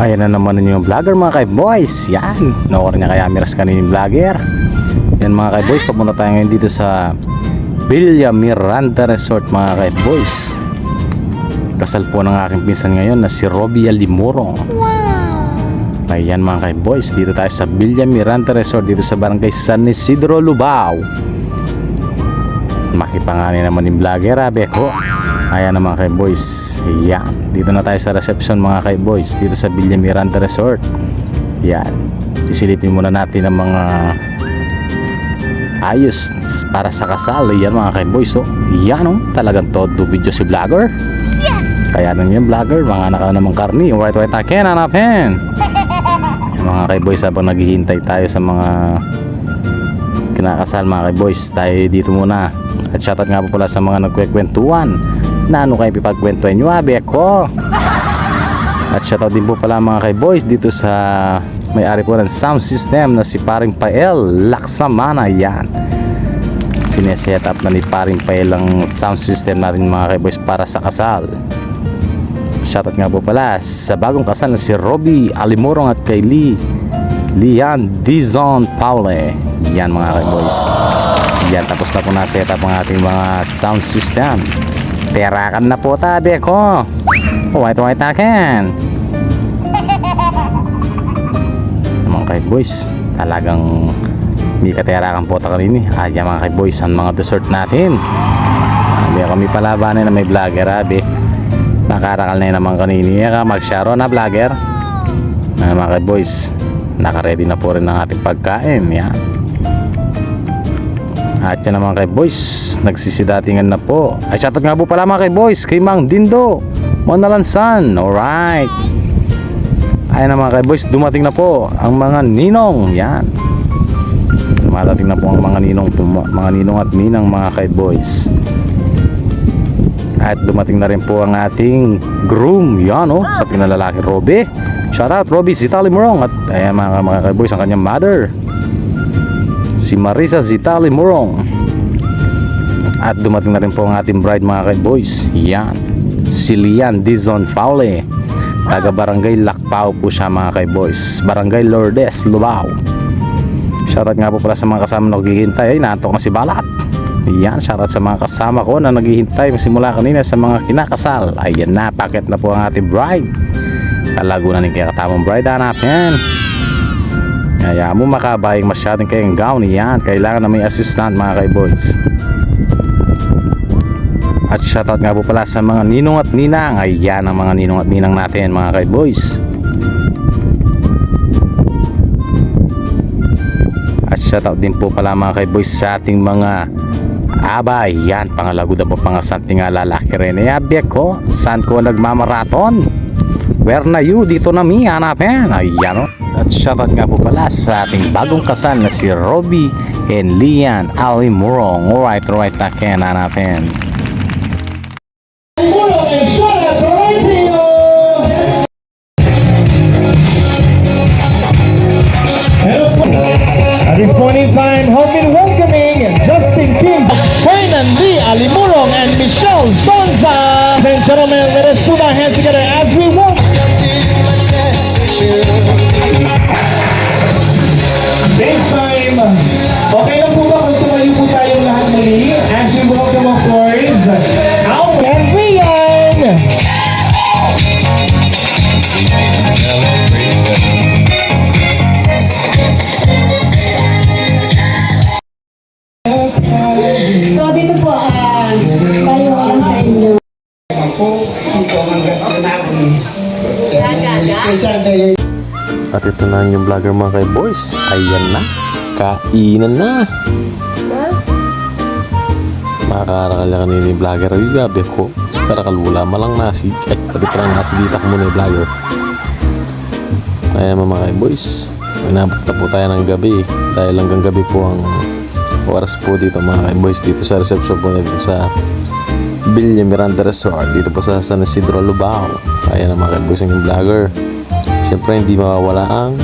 Ayan na naman yung vlogger mga kay-boys. Yan, nakuha niya kaya miras kanina yung vlogger. Yan mga kay-boys, papunta tayo ngayon dito sa Villa Miranda Resort mga kay-boys. Kasal po ng aking pinsan ngayon na si Robbie Alimurong. Ayan mga kay-boys, dito tayo sa Villa Miranda Resort dito sa barangay San Isidro, Lubao. Makipangani naman yung vlogger, Beko. Ayan na mga kay-boys. Yan, dito na tayo sa reception mga kay-boys dito sa Villa Miranda Resort. Yan, isilipin muna natin ang mga ayos para sa kasal. Yan mga kay-boys, oh. Yan, oh, talagang todo video si vlogger. Yes! Kaya nang yung vlogger, mga naka namang karni, white akin, hanapin. Mga kay-boys, habang naghihintay tayo sa mga kinakasal mga kay-boys, tayo dito muna. At shoutout nga po pala sa mga nagkwekwentuhan na ano kayo pipagkwentuhan nyo, Beko. At shoutout din po pala mga kay-boys dito sa may-ari po ng sound system na si Paring Pael Laksamana. Yan, sineset up na ni Paring Pael ang sound system natin mga kay-boys para sa kasal. Shoutout nga po pala sa bagong kasal na si Robbie Alimurong at kay Lian Dizon Paule. Yan mga kay-boys. Yan, tapos na po na set up ang ating mga sound system. Terakan na po tabi ko. White akin. Mga kay-boys, talagang may katerakan po ta kanini. Ayan mga kay-boys, ang mga dessert natin. Abi kami palabanan na may vlogger, abi. Nakarakal na yun naman kanini. Mag-sharo na vlogger. Mga kay-boys, naka-ready na po rin ang ating pagkain. Yan. At yan naman kay-boys, nagsisidatingan na po. Ay, shoutout nga po pala mga kay-boys kay Mang Dindo Manalansan. Alright. Ayan na mga kay-boys, dumating na po ang mga ninong. Yan, dumadating na po ang mga ninong at ninang mga kay-boys. At dumating na rin po ang ating groom. Yan, oh, sa pinalalaki Robbie. Shoutout Robbie Zitali Murong. At ayan mga kay-boys, ang kanyang mother, si Marisa Zitali Murong. At dumating na rin po ang ating bride mga kay-boys. Yan, si Lian Dizon Paule. Taga Barangay Lakpao po siya mga kay-boys. Barangay Lourdes, Lubao. Shoutout nga po pala sa mga kasama na naghihintay. Ay, naantok na si Balat. Yan, shoutout sa mga kasama ko na naghihintay simula kanina sa mga kinakasal. Ayan na, packet na po ang ating bride. Kalago na rin kaya katamang bride, hanapin. Kaya mo makabayang masyadong kayong gown. Yan, kailangan na may assistant mga kay-boys. At shoutout nga po pala sa mga ninong at ninang. Ayan ang mga ninong at ninang natin mga kay-boys. At shoutout din po pala mga kay-boys sa ating mga abay. Yan, pangalago na po pangasanting lalaki rin. Abiyek ko, saan ko nagmamaraton? Where na you? Dito na mi, hanapin. Ayan, o. At shoutout nga po pala sa ating bagong kasal na si Robbie and Lian Alimurong. Alright akin, hanapin. At this point in time, have been welcoming Justin Kim, Hernan Lee Alimurong, and Michelle Sonza. Ladies and gentlemen, let us put our hands together as we walk. This time, okay lang po ba kung tumayo po tayong lahat muli as we welcome of course, Al and Rian. So dito po, tayo lang sa inyo. At ito na yung vlogger mga kay-boys. Ayan na, kainan na. Makakarakal na kanina yung vlogger. Ay, gabi ko, karakal wala malang nasi. Ay, pati parang nasi dito ako muna yung vlogger. Ayan mga kay-boys, inabot na po tayo ng gabi. Dahil hanggang gabi po ang oras po dito mga kay-boys, dito sa reception po dito sa Villa Miranda Resort dito po sa San Isidro, Lubao. Ayan ang mga kay-boys yung vlogger. Siyempre hindi mawawala ang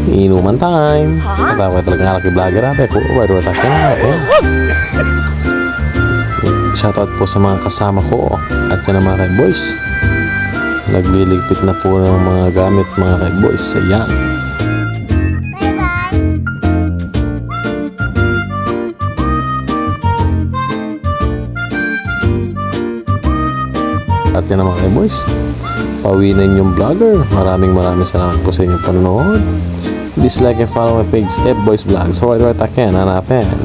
inuman time. Katawa talagang halaki vlogger natin. White akin natin. Shoutout po sa mga kasama ko. At yan ang mga kay-boys. Nagliligpit na po ng mga gamit mga kaiboys. Ayan. At yan ang mga kaiboys. Pawinan yung vlogger. Maraming salamat po sa inyong panonood. Please like and follow my page, F Boys Vlogs. Right, hanapin.